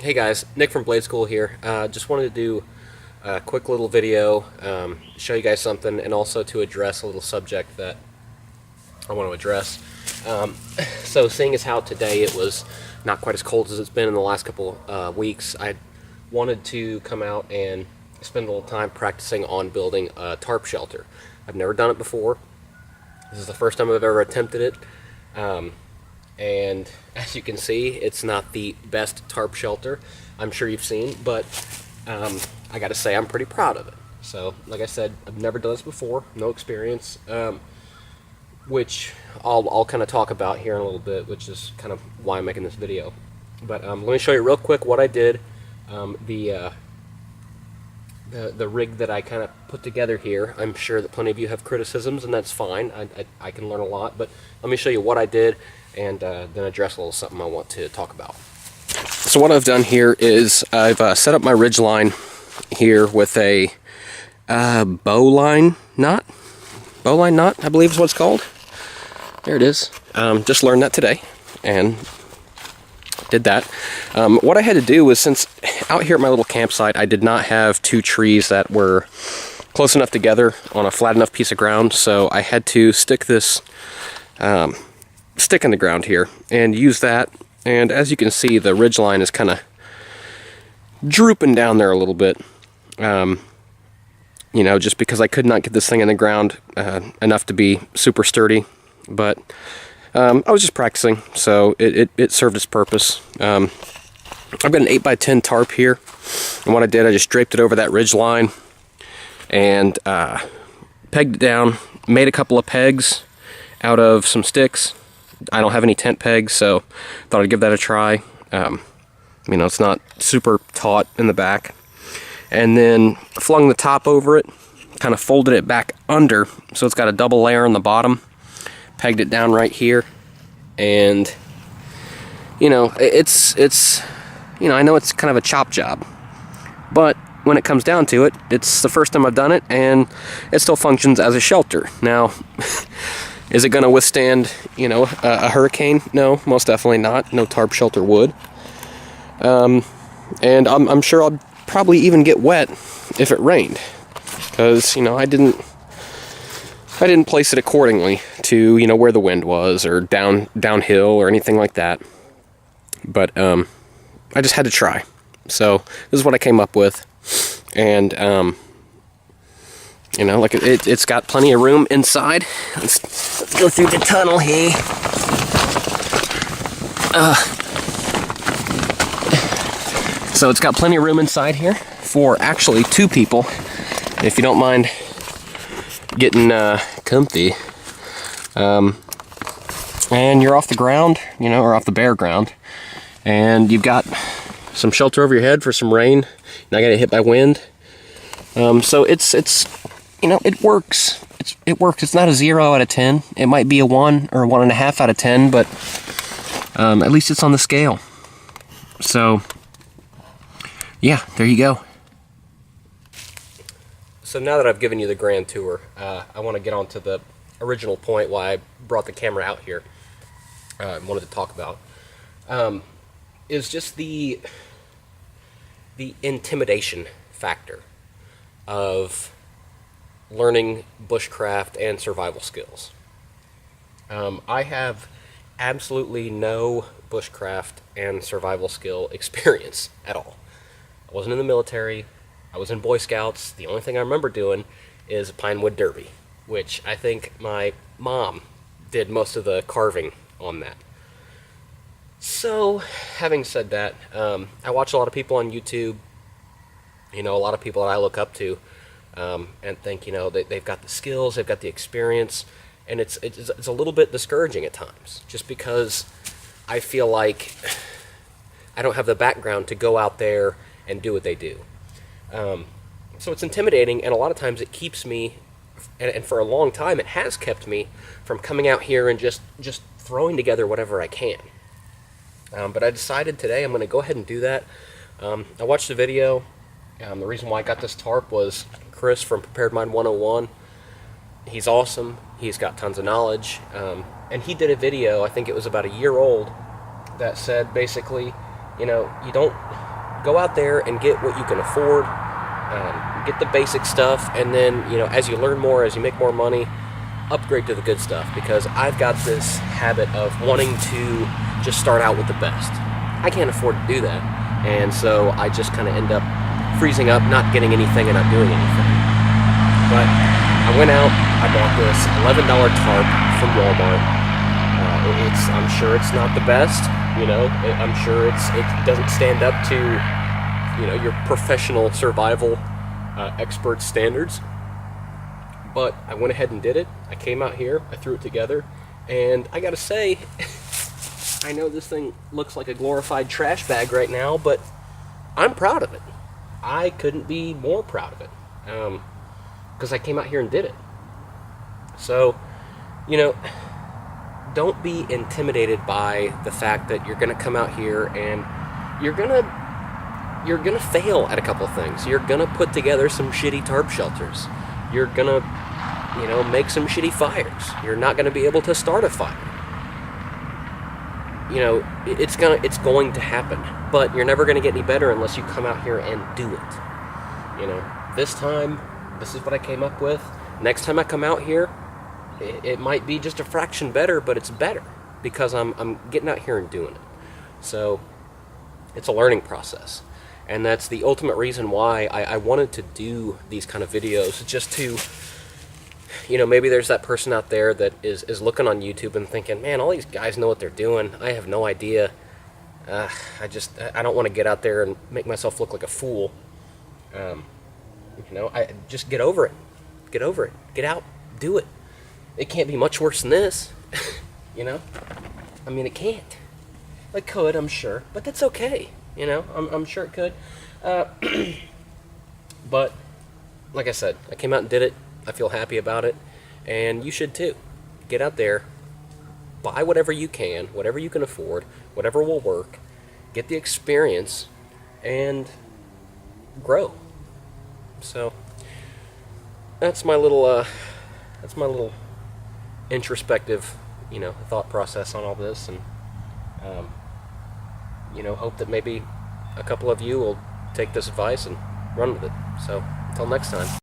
Hey guys, Nick from Blade School here. Just wanted to do a quick little video, show you guys something, and also to address a little subject that I want to address. So seeing as how today it was not quite as cold as it's been in the last couple weeks, I wanted to come out and spend a little time practicing on building a tarp shelter. I've never done it before. This is the first time I've ever attempted it. And as you can see, it's not the best tarp shelter I'm sure you've seen, but I gotta say I'm pretty proud of it. So like I said, I've never done this before, no experience, which I'll kind of talk about here in a little bit, which is kind of why I'm making this video. But let me show you real quick what I did. The rig that I kind of put together here, I'm sure that plenty of you have criticisms, and that's fine. I can learn a lot, but let me show you what I did and then address a little something I want to talk about. So what I've done here is I've set up my ridge line here with a bowline knot. Bowline knot, I believe is what it's called. There it is. Just learned that today and did that. What I had to do was, since out here at my little campsite I did not have two trees that were close enough together on a flat enough piece of ground, so I had to stick this stick in the ground here and use that. And as you can see, the ridge line is kind of drooping down there a little bit, you know, just because I could not get this thing in the ground enough to be super sturdy. But I was just practicing, so it served its purpose. I've got an 8x10 tarp here, and what I did, I just draped it over that ridge line and pegged it down, made a couple of pegs out of some sticks. I don't have any tent pegs, so thought I'd give that a try. You know, it's not super taut in the back. And then flung the top over it, kind of folded it back under, so it's got a double layer on the bottom. Pegged it down right here, and you know, it's you know, I know it's kind of a chop job, but when it comes down to it, it's the first time I've done it, and it still functions as a shelter. Now, is it going to withstand, you know, a hurricane? No, most definitely not. No tarp shelter would. And I'm sure I'll probably even get wet if it rained, because, you know, I didn't place it accordingly to, you know, where the wind was, or downhill or anything like that. But I just had to try. So this is what I came up with, and you know, like it's got plenty of room inside. Let's go through the tunnel here. So it's got plenty of room inside here for actually two people, if you don't mind getting comfy. And you're off the ground, you know, or off the bare ground, and you've got some shelter over your head for some rain. You're not gonna get hit by wind. So it's you know, it works. It works. It's not a 0 out of 10. It might be a 1 or a 1.5 out of 10, but at least it's on the scale. So yeah, there you go. So now that I've given you the grand tour, I want to get on to the original point why I brought the camera out here. I wanted to talk about is just the intimidation factor of learning bushcraft and survival skills. I have absolutely no bushcraft and survival skill experience at all. I wasn't in the military. I was in Boy Scouts. The only thing I remember doing is a pine wood derby, which I think my mom did most of the carving on that. So, having said that, I watch a lot of people on YouTube, you know, a lot of people that I look up to, and think, you know, they've got the skills, they've got the experience, and it's a little bit discouraging at times, just because I feel like I don't have the background to go out there and do what they do. So it's intimidating, and a lot of times it keeps me, and for a long time it has kept me from coming out here and just throwing together whatever I can. But I decided today I'm going to go ahead and do that. I watched the video. The reason why I got this tarp was Chris from Prepared Mind 101. He's awesome. He's got tons of knowledge. And he did a video, I think it was about a year old, that said basically, you know, you don't go out there and get what you can afford, get the basic stuff, and then, as you learn more, as you make more money, upgrade to the good stuff, because I've got this habit of wanting to just start out with the best. I can't afford to do that, and so I just kind of end up freezing up, not getting anything and not doing anything. But I went out, I bought this $11 tarp from Walmart. I'm sure it's not the best, I'm sure it doesn't stand up to, your professional survival expert standards. But I went ahead and did it. I came out here, I threw it together, and I gotta say, I know this thing looks like a glorified trash bag right now, but I'm proud of it. I couldn't be more proud of it, because I came out here and did it. So, don't be intimidated by the fact that you're going to come out here and you're going to fail at a couple of things. You're going to put together some shitty tarp shelters. You're going to, make some shitty fires. You're not going to be able to start a fire. It's going to happen, but you're never going to get any better unless you come out here and do it. This time, this is what I came up with. Next time I come out here, it might be just a fraction better, but it's better because I'm getting out here and doing it. So it's a learning process, and that's the ultimate reason why I wanted to do these kind of videos, just to, maybe there's that person out there that is looking on YouTube and thinking, man, all these guys know what they're doing. I have no idea. I don't want to get out there and make myself look like a fool. I just get over it. Get over it. Get out. Do it. It can't be much worse than this, it can't. It could, I'm sure, but that's okay, I'm sure it could. But, like I said, I came out and did it. I feel happy about it, and you should too. Get out there, buy whatever you can afford, whatever will work, get the experience, and grow. So, that's my little introspective, thought process on all this, and hope that maybe a couple of you will take this advice and run with it. So, until next time.